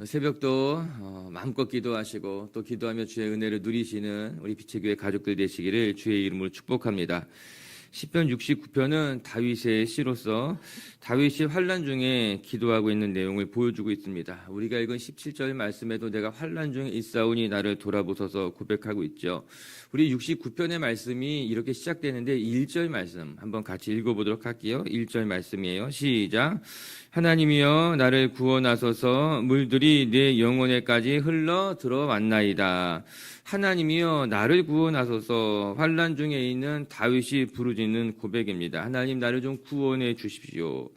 새벽도 마음껏 기도하시고 또 기도하며 주의 은혜를 누리시는 우리 빛의 교회 가족들 되시기를 주의 이름으로 축복합니다. 시편 69편은 다윗의 시로서 다윗이 환난 중에 기도하고 있는 내용을 보여주고 있습니다. 우리가 읽은 17절 말씀에도 내가 환난 중에 있사오니 나를 돌아보소서 고백하고 있죠. 우리 69편의 말씀이 이렇게 시작되는데 1절 말씀 한번 같이 읽어보도록 할게요. 1절 말씀이에요. 시작. 하나님이여 나를 구원하소서 물들이 내 영혼에까지 흘러 들어왔나이다. 하나님이여 나를 구원하소서. 환난 중에 있는 다윗이 부르짖는 고백입니다. 하나님 나를 좀 구원해 주십시오.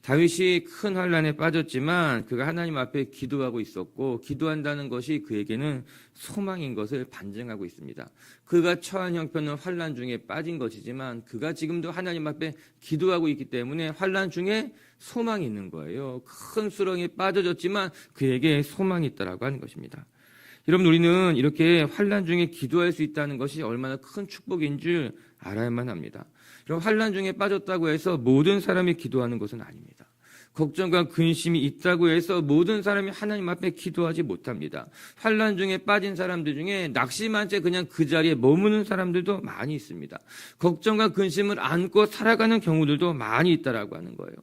다윗이 큰 환난에 빠졌지만 그가 하나님 앞에 기도하고 있었고 기도한다는 것이 그에게는 소망인 것을 반증하고 있습니다. 그가 처한 형편은 환난 중에 빠진 것이지만 그가 지금도 하나님 앞에 기도하고 있기 때문에 환난 중에 소망이 있는 거예요. 큰 수렁에 빠져졌지만 그에게 소망이 있다라고 하는 것입니다. 여러분 우리는 이렇게 환난 중에 기도할 수 있다는 것이 얼마나 큰 축복인 줄 알아야만 합니다. 여러분 환난 중에 빠졌다고 해서 모든 사람이 기도하는 것은 아닙니다. 걱정과 근심이 있다고 해서 모든 사람이 하나님 앞에 기도하지 못합니다. 환난 중에 빠진 사람들 중에 낙심한 채 그냥 그 자리에 머무는 사람들도 많이 있습니다. 걱정과 근심을 안고 살아가는 경우들도 많이 있다라고 하는 거예요.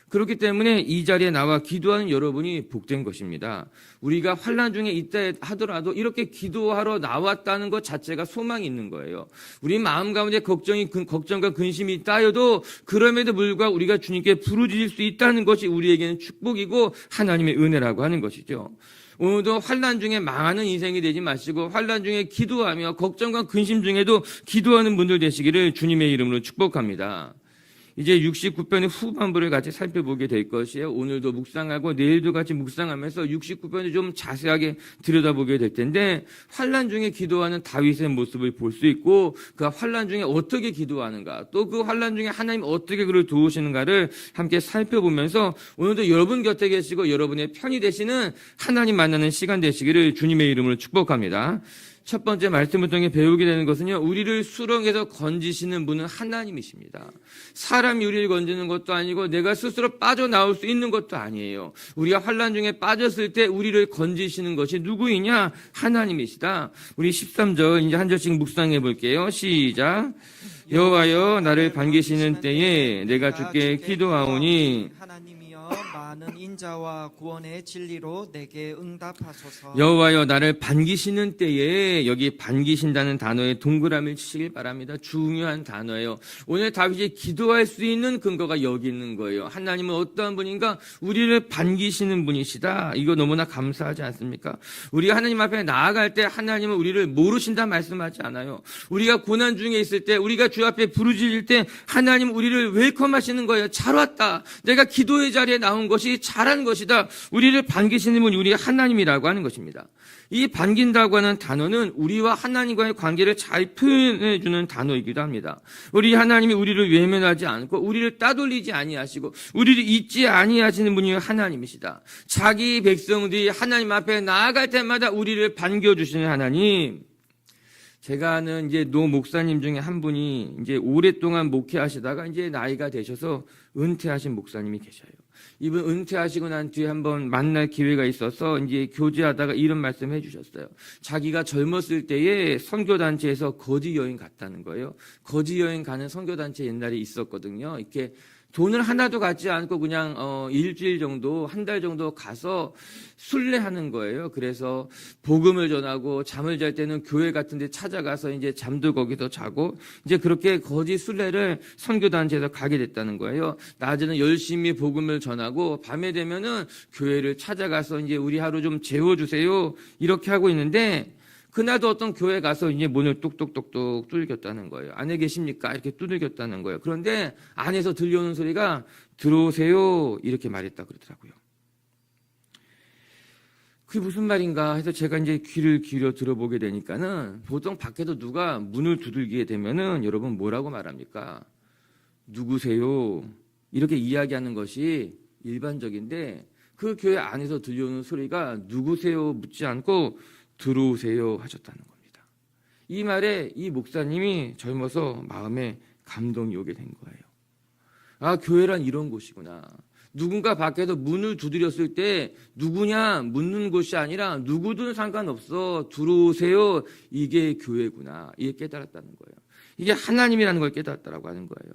그렇기 때문에 이 자리에 나와 기도하는 여러분이 복된 것입니다. 우리가 환난 중에 있다 하더라도 이렇게 기도하러 나왔다는 것 자체가 소망이 있는 거예요. 우리 마음 가운데 걱정과 근심이 있다여도 그럼에도 불구하고 우리가 주님께 부르짖을 수 있다는 것이 우리에게는 축복이고 하나님의 은혜라고 하는 것이죠. 오늘도 환난 중에 망하는 인생이 되지 마시고 환난 중에 기도하며 걱정과 근심 중에도 기도하는 분들 되시기를 주님의 이름으로 축복합니다. 이제 69편의 후반부를 같이 살펴보게 될 것이에요. 오늘도 묵상하고 내일도 같이 묵상하면서 69편을 좀 자세하게 들여다보게 될 텐데 환난 중에 기도하는 다윗의 모습을 볼 수 있고 그 환난 중에 어떻게 기도하는가 또 그 환난 중에 하나님 어떻게 그를 도우시는가를 함께 살펴보면서 오늘도 여러분 곁에 계시고 여러분의 편이 되시는 하나님 만나는 시간 되시기를 주님의 이름으로 축복합니다. 첫 번째 말씀을 통해 배우게 되는 것은요, 우리를 수렁에서 건지시는 분은 하나님이십니다. 사람이 우리를 건지는 것도 아니고 내가 스스로 빠져나올 수 있는 것도 아니에요. 우리가 환난 중에 빠졌을 때 우리를 건지시는 것이 누구이냐? 하나님이시다. 우리 13절 이제 한 절씩 묵상해 볼게요. 시작. 여호와여 나를 반기시는 때에 내가 주께 기도하오니 많은 인자와 구원의 진리로 내게 응답하소서. 여호와여 나를 반기시는 때에 여기 반기신다는 단어에 동그라미를 치시길 바랍니다. 중요한 단어예요. 오늘 다윗이 기도할 수 있는 근거가 여기 있는 거예요. 하나님은 어떠한 분인가? 우리를 반기시는 분이시다. 이거 너무나 감사하지 않습니까? 우리가 하나님 앞에 나아갈 때 하나님은 우리를 모르신다 말씀하지 않아요. 우리가 고난 중에 있을 때 우리가 주 앞에 부르짖을 때 하나님 우리를 웰컴하시는 거예요. 잘 왔다. 내가 기도의 자리에 나온 것이 잘한 것이다. 우리를 반기시는 분이 우리 하나님이라고 하는 것입니다. 이 반긴다고 하는 단어는 우리와 하나님과의 관계를 잘 표현해 주는 단어이기도 합니다. 우리 하나님이 우리를 외면하지 않고 우리를 따돌리지 아니하시고 우리를 잊지 아니하시는 분이 하나님이시다. 자기 백성들이 하나님 앞에 나아갈 때마다 우리를 반겨주시는 하나님. 제가 아는 이제 노 목사님 중에 한 분이 이제 오랫동안 목회하시다가 이제 나이가 되셔서 은퇴하신 목사님이 계셔요. 이분 은퇴하시고 난 뒤에 한번 만날 기회가 있어서 이제 교제하다가 이런 말씀 해주셨어요. 자기가 젊었을 때에 선교단체에서 거지 여행 갔다는 거예요. 거지 여행 가는 선교단체 옛날에 있었거든요. 이렇게 돈을 하나도 갖지 않고 그냥 일주일 정도, 한 달 정도 가서 순례하는 거예요. 그래서 복음을 전하고 잠을 잘 때는 교회 같은 데 찾아가서 이제 잠도 거기서 자고 이제 그렇게 거지 순례를 선교단체에서 가게 됐다는 거예요. 낮에는 열심히 복음을 전하고 밤에 되면은 교회를 찾아가서 이제 우리 하루 좀 재워주세요. 이렇게 하고 있는데 그날도 어떤 교회 가서 이제 문을 뚝뚝뚝뚝 두들겼다는 거예요. 안에 계십니까? 이렇게 두들겼다는 거예요. 그런데 안에서 들려오는 소리가 들어오세요. 이렇게 말했다 그러더라고요. 그게 무슨 말인가 해서 제가 이제 귀를 기울여 들어보게 되니까는 보통 밖에도 누가 문을 두들기게 되면은 여러분 뭐라고 말합니까? 누구세요? 이렇게 이야기하는 것이 일반적인데 그 교회 안에서 들려오는 소리가 누구세요? 묻지 않고 들어오세요 하셨다는 겁니다. 이 말에 이 목사님이 젊어서 마음에 감동이 오게 된 거예요. 아, 교회란 이런 곳이구나. 누군가 밖에서 문을 두드렸을 때 누구냐 묻는 곳이 아니라 누구든 상관없어 들어오세요. 이게 교회구나. 이게 깨달았다는 거예요. 이게 하나님이라는 걸 깨달았다라고 하는 거예요.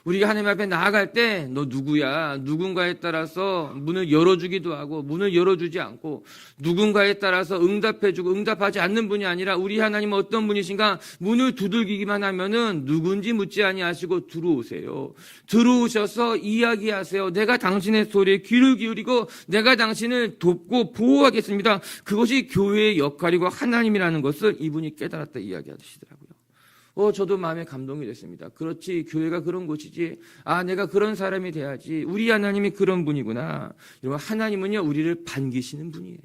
우리가 하나님 앞에 나아갈 때 너 누구야? 누군가에 따라서 문을 열어주기도 하고 문을 열어주지 않고 누군가에 따라서 응답해주고 응답하지 않는 분이 아니라 우리 하나님은 어떤 분이신가? 문을 두들기기만 하면은 누군지 묻지 아니하시고 들어오세요. 들어오셔서 이야기하세요. 내가 당신의 소리에 귀를 기울이고 내가 당신을 돕고 보호하겠습니다. 그것이 교회의 역할이고 하나님이라는 것을 이분이 깨달았다 이야기하시더라고요. 저도 마음에 감동이 됐습니다. 그렇지, 교회가 그런 곳이지. 내가 그런 사람이 돼야지. 우리 하나님이 그런 분이구나. 여러분, 하나님은요, 우리를 반기시는 분이에요.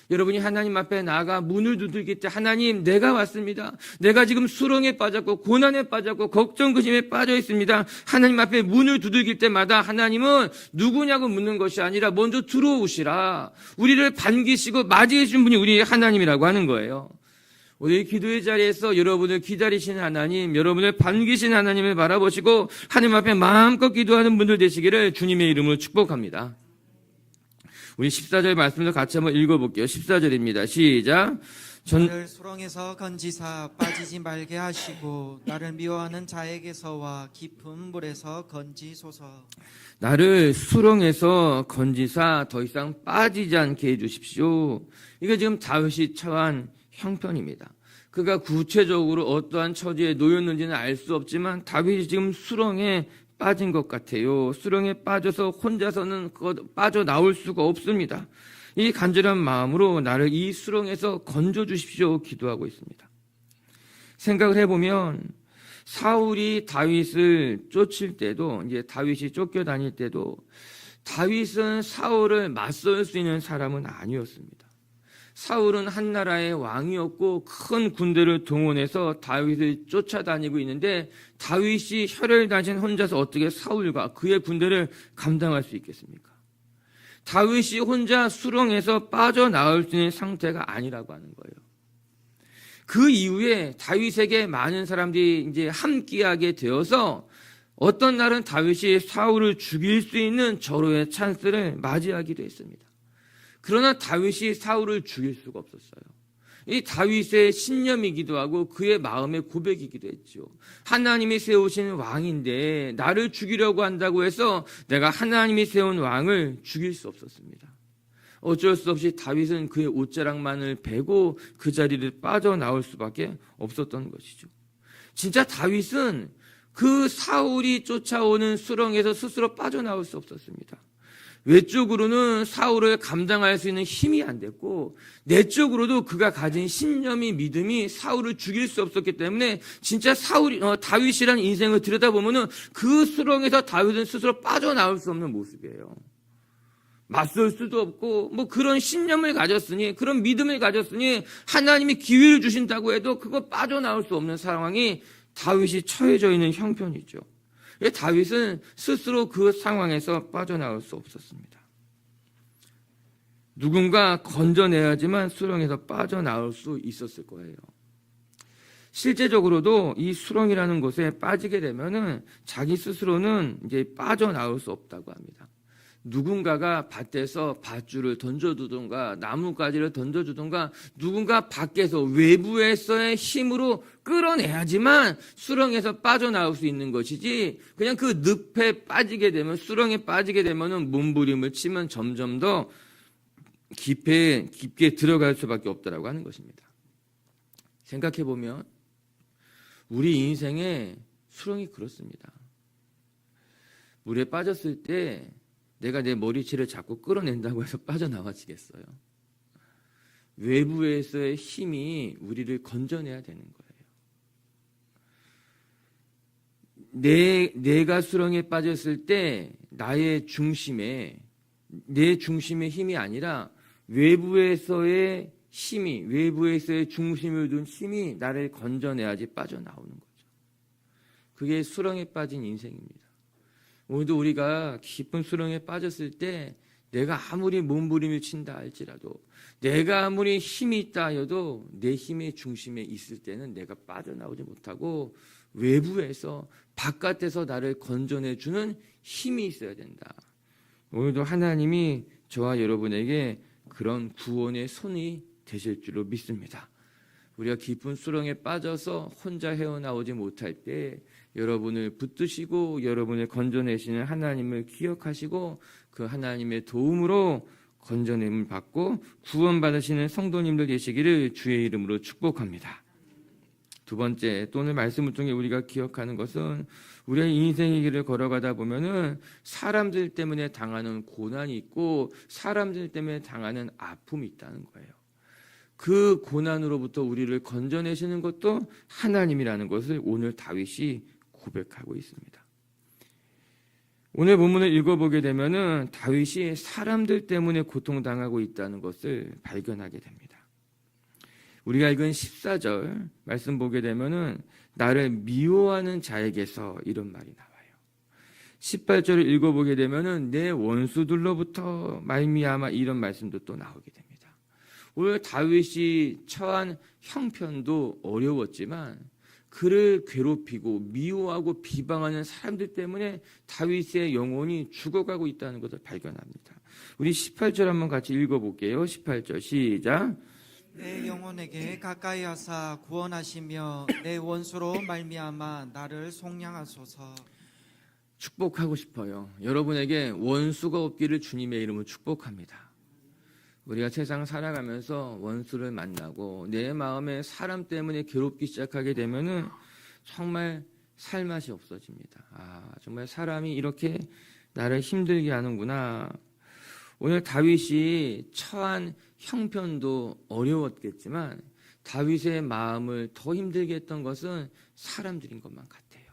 여러분이 하나님 앞에 나가 문을 두들길 때 하나님, 내가 왔습니다. 내가 지금 수렁에 빠졌고 고난에 빠졌고 걱정 근심에 빠져 있습니다. 하나님 앞에 문을 두들길 때마다 하나님은 누구냐고 묻는 것이 아니라 먼저 들어오시라. 우리를 반기시고 맞이해 주신 분이 우리 하나님이라고 하는 거예요. 오늘 기도의 자리에서 여러분을 기다리시는 하나님, 여러분을 반기신 하나님을 바라보시고 하나님 앞에 마음껏 기도하는 분들 되시기를 주님의 이름으로 축복합니다. 우리 14절 말씀을 같이 한번 읽어볼게요. 14절입니다. 시작. 나를 수렁에서 건지사 빠지지 말게 하시고 나를 미워하는 자에게서와 깊은 물에서 건지소서. 나를 수렁에서 건지사 더 이상 빠지지 않게 해주십시오. 이게 지금 다윗이 처한 형편입니다. 그가 구체적으로 어떠한 처지에 놓였는지는 알 수 없지만 다윗이 지금 수렁에 빠진 것 같아요. 수렁에 빠져서 혼자서는 빠져나올 수가 없습니다. 이 간절한 마음으로 나를 이 수렁에서 건져주십시오 기도하고 있습니다. 생각을 해보면 사울이 다윗을 쫓을 때도 이제 다윗이 쫓겨다닐 때도 다윗은 사울을 맞설 수 있는 사람은 아니었습니다. 사울은 한 나라의 왕이었고 큰 군대를 동원해서 다윗을 쫓아다니고 있는데 다윗이 혈혈단신 혼자서 어떻게 사울과 그의 군대를 감당할 수 있겠습니까? 다윗이 혼자 수렁에서 빠져나올 수 있는 상태가 아니라고 하는 거예요. 그 이후에 다윗에게 많은 사람들이 이제 함께하게 되어서 어떤 날은 다윗이 사울을 죽일 수 있는 절호의 찬스를 맞이하기도 했습니다. 그러나 다윗이 사울을 죽일 수가 없었어요. 이 다윗의 신념이기도 하고 그의 마음의 고백이기도 했죠. 하나님이 세우신 왕인데 나를 죽이려고 한다고 해서 내가 하나님이 세운 왕을 죽일 수 없었습니다. 어쩔 수 없이 다윗은 그의 옷자락만을 베고 그 자리를 빠져나올 수밖에 없었던 것이죠. 진짜 다윗은 그 사울이 쫓아오는 수렁에서 스스로 빠져나올 수 없었습니다. 외적으로는 사울을 감당할 수 있는 힘이 안 됐고 내적으로도 그가 가진 신념이 믿음이 사울을 죽일 수 없었기 때문에 진짜 다윗이라는 인생을 들여다보면은 그 수렁에서 다윗은 스스로 빠져나올 수 없는 모습이에요. 맞설 수도 없고 뭐 그런 신념을 가졌으니 그런 믿음을 가졌으니 하나님이 기회를 주신다고 해도 그거 빠져나올 수 없는 상황이 다윗이 처해져 있는 형편이죠. 다윗은 스스로 그 상황에서 빠져나올 수 없었습니다. 누군가 건져내야지만 수렁에서 빠져나올 수 있었을 거예요. 실제적으로도 이 수렁이라는 곳에 빠지게 되면은 자기 스스로는 이제 빠져나올 수 없다고 합니다. 누군가가 밭에서 밧줄을 던져두던가 나뭇가지를 던져주던가 누군가 밖에서 외부에서의 힘으로 끌어내야지만 수렁에서 빠져나올 수 있는 것이지 그냥 그 늪에 빠지게 되면 수렁에 빠지게 되면은 몸부림을 치면 점점 더 깊게 들어갈 수밖에 없다라고 하는 것입니다. 생각해 보면 우리 인생의 수렁이 그렇습니다. 물에 빠졌을 때 내가 내 머리채를 자꾸 끌어낸다고 해서 빠져나와지겠어요? 외부에서의 힘이 우리를 건져내야 되는 거예요. 내가 수렁에 빠졌을 때 나의 중심에 내 중심의 힘이 아니라 외부에서의 힘이 외부에서의 중심을 둔 힘이 나를 건져내야지 빠져나오는 거죠. 그게 수렁에 빠진 인생입니다. 오늘도 우리가 깊은 수렁에 빠졌을 때 내가 아무리 몸부림을 친다 할지라도 내가 아무리 힘이 있다 하여도 내 힘의 중심에 있을 때는 내가 빠져나오지 못하고 외부에서 바깥에서 나를 건져내주는 힘이 있어야 된다. 오늘도 하나님이 저와 여러분에게 그런 구원의 손이 되실 줄로 믿습니다. 우리가 깊은 수렁에 빠져서 혼자 헤어나오지 못할 때 여러분을 붙드시고 여러분을 건져내시는 하나님을 기억하시고 그 하나님의 도움으로 건져냄을 받고 구원받으시는 성도님들 되시기를 주의 이름으로 축복합니다. 두 번째, 또 오늘 말씀을 통해 우리가 기억하는 것은 우리의 인생의 길을 걸어가다 보면은 사람들 때문에 당하는 고난이 있고 사람들 때문에 당하는 아픔이 있다는 거예요. 그 고난으로부터 우리를 건져내시는 것도 하나님이라는 것을 오늘 다윗이 고백하고 있습니다. 오늘 본문을 읽어보게 되면은 다윗이 사람들 때문에 고통당하고 있다는 것을 발견하게 됩니다. 우리가 읽은 14절 말씀 보게 되면은 나를 미워하는 자에게서 이런 말이 나와요. 18절을 읽어보게 되면은 내 원수들로부터 말미암아 이런 말씀도 또 나오게 됩니다. 오늘 다윗이 처한 형편도 어려웠지만 그를 괴롭히고 미워하고 비방하는 사람들 때문에 다윗의 영혼이 죽어가고 있다는 것을 발견합니다. 우리 18절 한번 같이 읽어볼게요. 18절 시작. 내 영혼에게 가까이 하사 구원하시며 내 원수로 말미암아 나를 속량하소서. 축복하고 싶어요. 여러분에게 원수가 없기를 주님의 이름으로 축복합니다. 우리가 세상 살아가면서 원수를 만나고 내 마음에 사람 때문에 괴롭기 시작하게 되면은 정말 살 맛이 없어집니다. 정말 사람이 이렇게 나를 힘들게 하는구나. 오늘 다윗이 처한 형편도 어려웠겠지만 다윗의 마음을 더 힘들게 했던 것은 사람들인 것만 같아요.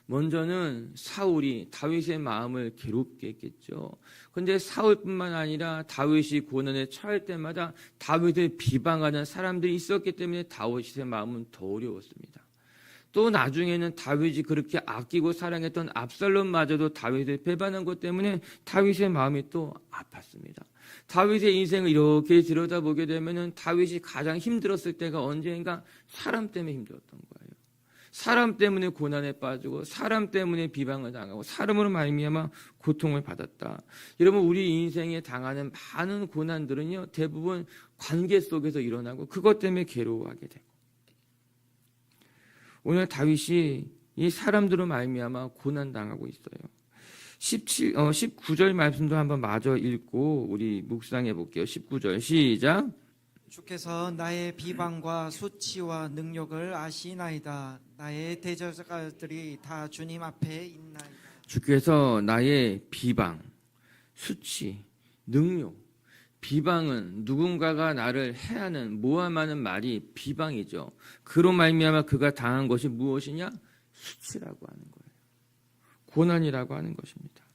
먼저는 사울이 다윗의 마음을 괴롭게 했겠죠. 그런데 사울뿐만 아니라 다윗이 고난에 처할 때마다 다윗을 비방하는 사람들이 있었기 때문에 다윗의 마음은 더 어려웠습니다. 또 나중에는 다윗이 그렇게 아끼고 사랑했던 압살롬마저도 다윗을 배반한 것 때문에 다윗의 마음이 또 아팠습니다. 다윗의 인생을 이렇게 들여다보게 되면 다윗이 가장 힘들었을 때가 언제인가 사람 때문에 힘들었던 거예요. 사람 때문에 고난에 빠지고 사람 때문에 비방을 당하고 사람으로 말미암아 고통을 받았다. 여러분 우리 인생에 당하는 많은 고난들은요 대부분 관계 속에서 일어나고 그것 때문에 괴로워하게 되고 오늘 다윗이 이 사람들로 말미암아 고난당하고 있어요. 19절 말씀도 한번 마저 읽고 우리 묵상해 볼게요. 19절 시작. 주께서 나의 비방과 수치와 능력을 아시나이다. 나의 대적자들이 다 주님 앞에 있나이다. 주께서 나의 비방, 수치, 능력. 비방은 누군가가 나를 해하는 모함하는 말이 비방이죠. 그로 말미암아 그가 당한 것이 무엇이냐? 수치라고 하는 거예요. 고난이라고 하는 것입니다.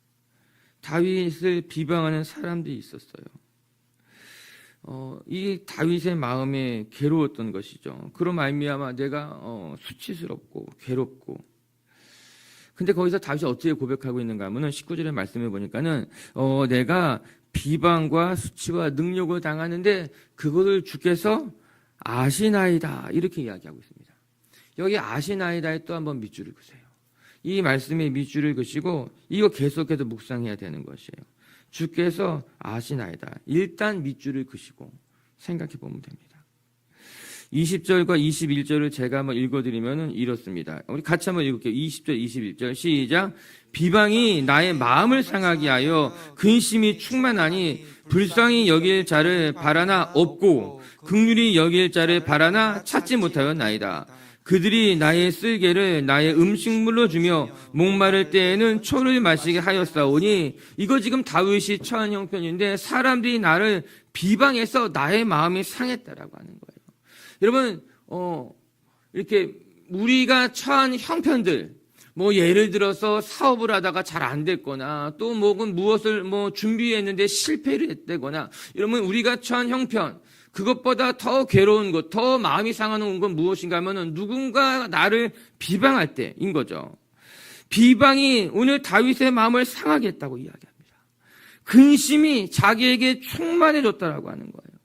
다윗을 비방하는 사람들이 있었어요. 이 다윗의 마음에 괴로웠던 것이죠. 그로 말미암아 내가 수치스럽고 괴롭고. 근데 거기서 다윗이 어떻게 고백하고 있는가 하면은 19절의 말씀을 보니까는 내가 비방과 수치와 능력을 당하는데 그것을 주께서 아시나이다 이렇게 이야기하고 있습니다. 여기 아시나이다에 또 한번 밑줄을 그세요. 이 말씀에 밑줄을 그시고 이거 계속해서 묵상해야 되는 것이에요. 주께서 아시나이다. 일단 밑줄을 그시고 생각해 보면 됩니다. 20절과 21절을 제가 한번 읽어드리면 이렇습니다. 우리 같이 한번 읽을게요. 20절, 21절 시작. 비방이 나의 마음을 상하게 하여 근심이 충만하니 불쌍히 여길 자를 바라나 없고 긍휼히 여길 자를 바라나 찾지 못하였나이다. 그들이 나의 쓸개를 나의 음식물로 주며 목마를 때에는 초를 마시게 하였사오니 이거 지금 다윗이 처한 형편인데 사람들이 나를 비방해서 나의 마음이 상했다라고 하는 거예요. 여러분 이렇게 우리가 처한 형편들 예를 들어서 사업을 하다가 잘 안 됐거나 또 무엇을 준비했는데 실패를 했다거나 이러면 우리가 처한 형편 그것보다 더 괴로운 것, 더 마음이 상하는 건 무엇인가 하면은 누군가 나를 비방할 때인 거죠. 비방이 오늘 다윗의 마음을 상하게 했다고 이야기합니다. 근심이 자기에게 충만해졌다라고 하는 거예요.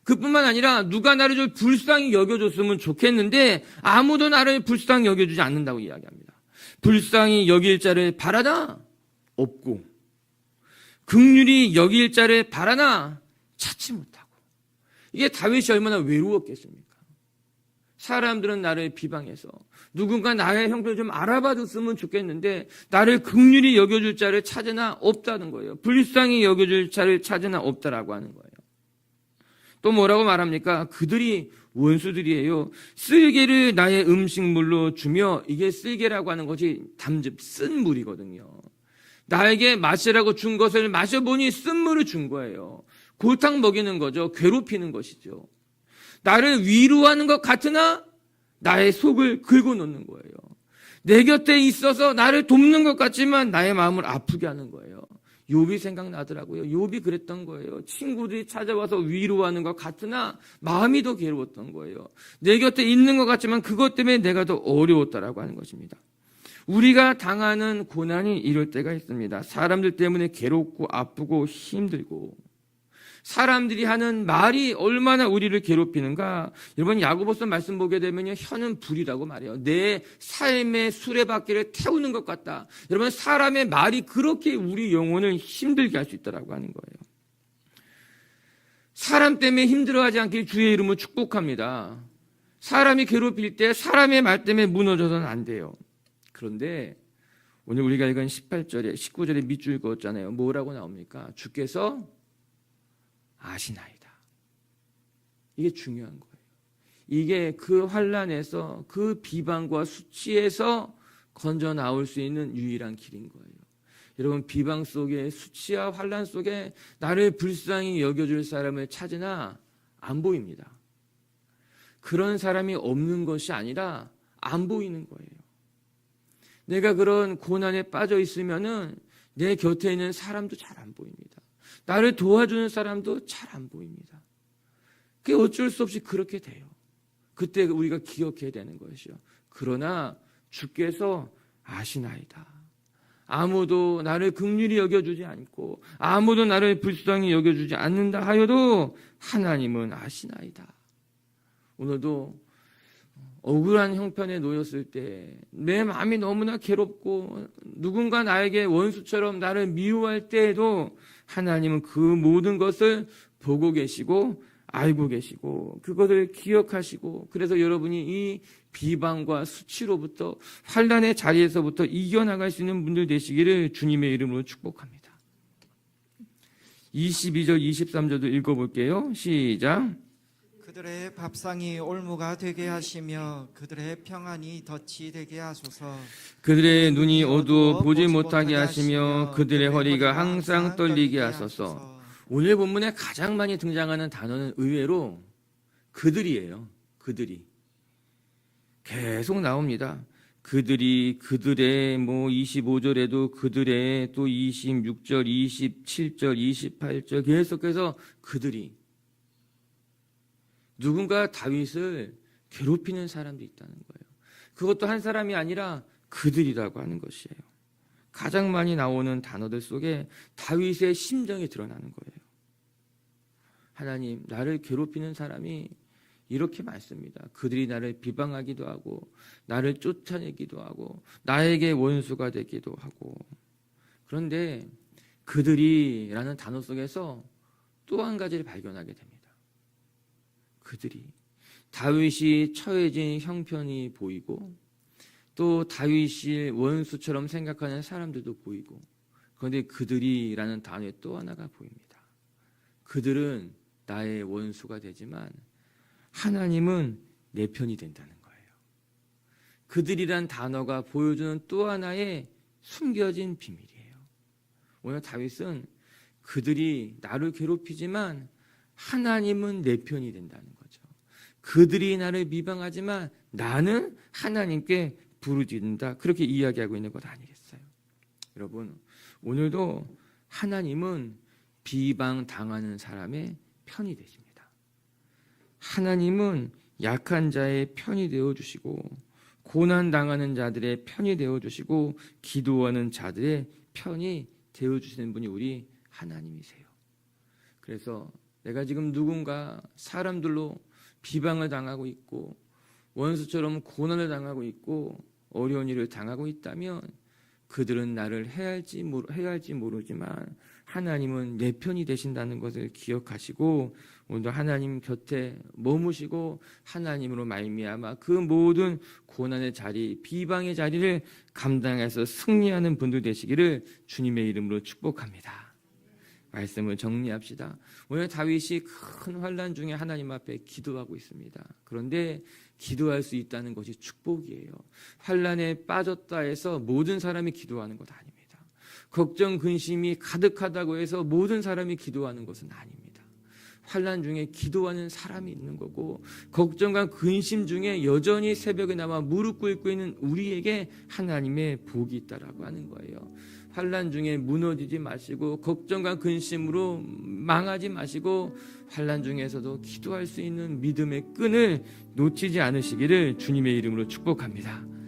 그뿐만 아니라 누가 나를 좀 불쌍히 여겨줬으면 좋겠는데 아무도 나를 불쌍히 여겨주지 않는다고 이야기합니다. 불쌍히 여길 자를 바라다 없고 긍휼히 여길 자를 바라나 찾지 못하고. 이게 다윗이 얼마나 외로웠겠습니까? 사람들은 나를 비방해서 누군가 나의 형편을 좀 알아봐 줬으면 좋겠는데 나를 긍휼히 여겨줄 자를 찾으나 없다는 거예요. 불쌍히 여겨줄 자를 찾으나 없다라고 하는 거예요. 또 뭐라고 말합니까? 그들이 원수들이에요. 쓸개를 나의 음식물로 주며, 이게 쓸개라고 하는 것이 담즙, 쓴 물이거든요. 나에게 마시라고 준 것을 마셔보니 쓴 물을 준 거예요. 골탕 먹이는 거죠. 괴롭히는 것이죠. 나를 위로하는 것 같으나 나의 속을 긁어놓는 거예요. 내 곁에 있어서 나를 돕는 것 같지만 나의 마음을 아프게 하는 거예요. 욥이 생각나더라고요. 욥이 그랬던 거예요. 친구들이 찾아와서 위로하는 것 같으나 마음이 더 괴로웠던 거예요. 내 곁에 있는 것 같지만 그것 때문에 내가 더 어려웠다라고 하는 것입니다. 우리가 당하는 고난이 이럴 때가 있습니다. 사람들 때문에 괴롭고 아프고 힘들고, 사람들이 하는 말이 얼마나 우리를 괴롭히는가. 여러분, 야고보서 말씀 보게 되면요, 혀는 불이라고 말해요. 내 삶의 수레바퀴를 태우는 것 같다. 여러분, 사람의 말이 그렇게 우리 영혼을 힘들게 할 수 있다라고 하는 거예요. 사람 때문에 힘들어하지 않길 주의 이름으로 축복합니다. 사람이 괴롭힐 때 사람의 말 때문에 무너져서는 안 돼요. 그런데 오늘 우리가 읽은 18절에 19절에 밑줄 그었잖아요. 뭐라고 나옵니까? 주께서 아시나이다. 이게 중요한 거예요. 이게 그 환난에서, 그 비방과 수치에서 건져 나올 수 있는 유일한 길인 거예요. 여러분, 비방 속에, 수치와 환난 속에 나를 불쌍히 여겨줄 사람을 찾으나 안 보입니다. 그런 사람이 없는 것이 아니라 안 보이는 거예요. 내가 그런 고난에 빠져 있으면은 내 곁에 있는 사람도 잘 안 보입니다. 나를 도와주는 사람도 잘 안 보입니다. 그게 어쩔 수 없이 그렇게 돼요. 그때 우리가 기억해야 되는 것이요. 그러나 주께서 아시나이다. 아무도 나를 긍휼히 여겨주지 않고 아무도 나를 불쌍히 여겨주지 않는다 하여도 하나님은 아시나이다. 오늘도 억울한 형편에 놓였을 때, 내 마음이 너무나 괴롭고 누군가 나에게 원수처럼 나를 미워할 때에도 하나님은 그 모든 것을 보고 계시고 알고 계시고 그것을 기억하시고, 그래서 여러분이 이 비방과 수치로부터, 환난의 자리에서부터 이겨나갈 수 있는 분들 되시기를 주님의 이름으로 축복합니다. 22절 23절도 읽어볼게요. 시작. 그들의 밥상이 올무가 되게 하시며 그들의 평안이 덫이 되게 하소서. 그들의 눈이 어두워 보지 못하게 하시며 그들의 허리가 항상 떨리게 하소서. 오늘 본문에 가장 많이 등장하는 단어는 의외로 그들이에요. 그들이 계속 나옵니다. 그들이, 그들의, 25절에도 그들의, 또 26절, 27절, 28절 계속해서 그들이. 누군가 다윗을 괴롭히는 사람도 있다는 거예요. 그것도 한 사람이 아니라 그들이라고 하는 것이에요. 가장 많이 나오는 단어들 속에 다윗의 심정이 드러나는 거예요. 하나님, 나를 괴롭히는 사람이 이렇게 많습니다. 그들이 나를 비방하기도 하고 나를 쫓아내기도 하고 나에게 원수가 되기도 하고. 그런데 그들이라는 단어 속에서 또 한 가지를 발견하게 됩니다. 그들이, 다윗이 처해진 형편이 보이고 또 다윗이 원수처럼 생각하는 사람들도 보이고, 그런데 그들이라는 단어에 또 하나가 보입니다. 그들은 나의 원수가 되지만 하나님은 내 편이 된다는 거예요. 그들이란 단어가 보여주는 또 하나의 숨겨진 비밀이에요. 오늘 다윗은 그들이 나를 괴롭히지만 하나님은 내 편이 된다는 거죠. 그들이 나를 비방하지만 나는 하나님께 부르짖는다. 그렇게 이야기하고 있는 것 아니겠어요? 여러분, 오늘도 하나님은 비방당하는 사람의 편이 되십니다. 하나님은 약한 자의 편이 되어주시고 고난당하는 자들의 편이 되어주시고 기도하는 자들의 편이 되어주시는 분이 우리 하나님이세요. 그래서 내가 지금 누군가 사람들로 비방을 당하고 있고 원수처럼 고난을 당하고 있고 어려운 일을 당하고 있다면 그들은 나를 해야 할지 모르지만 하나님은 내 편이 되신다는 것을 기억하시고 오늘도 하나님 곁에 머무시고 하나님으로 말미암아 그 모든 고난의 자리, 비방의 자리를 감당해서 승리하는 분들 되시기를 주님의 이름으로 축복합니다. 말씀을 정리합시다. 오늘 다윗이 큰 환난 중에 하나님 앞에 기도하고 있습니다. 그런데 기도할 수 있다는 것이 축복이에요. 환난에 빠졌다 해서 모든 사람이 기도하는 것 아닙니다. 걱정, 근심이 가득하다고 해서 모든 사람이 기도하는 것은 아닙니다. 환난 중에 기도하는 사람이 있는 거고 걱정과 근심 중에 여전히 새벽에 나와 무릎 꿇고 있는 우리에게 하나님의 복이 있다라고 하는 거예요. 환난 중에 무너지지 마시고 걱정과 근심으로 망하지 마시고 환난 중에서도 기도할 수 있는 믿음의 끈을 놓치지 않으시기를 주님의 이름으로 축복합니다.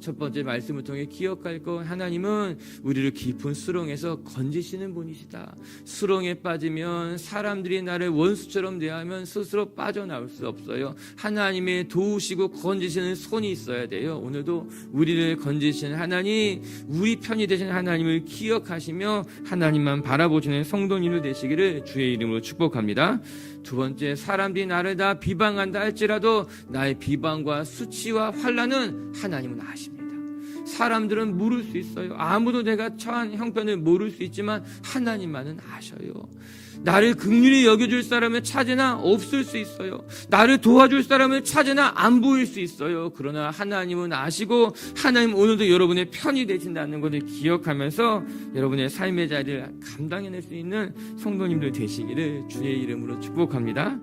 첫 번째 말씀을 통해 기억할 것, 하나님은 우리를 깊은 수렁에서 건지시는 분이시다. 수렁에 빠지면 사람들이 나를 원수처럼 대하면 스스로 빠져나올 수 없어요. 하나님의 도우시고 건지시는 손이 있어야 돼요. 오늘도 우리를 건지시는 하나님, 우리 편이 되신 하나님을 기억하시며 하나님만 바라보시는 성도님들 되시기를 주의 이름으로 축복합니다. 두 번째, 사람들이 나를 다 비방한다 할지라도 나의 비방과 수치와 환난은 하나님은 아십니다. 사람들은 모를 수 있어요. 아무도 내가 처한 형편을 모를 수 있지만 하나님만은 아셔요. 나를 긍휼히 여겨줄 사람을 찾으나 없을 수 있어요. 나를 도와줄 사람을 찾으나 안 보일 수 있어요. 그러나 하나님은 아시고 하나님 오늘도 여러분의 편이 되신다는 것을 기억하면서 여러분의 삶의 자리를 감당해낼 수 있는 성도님들 되시기를 주의 이름으로 축복합니다.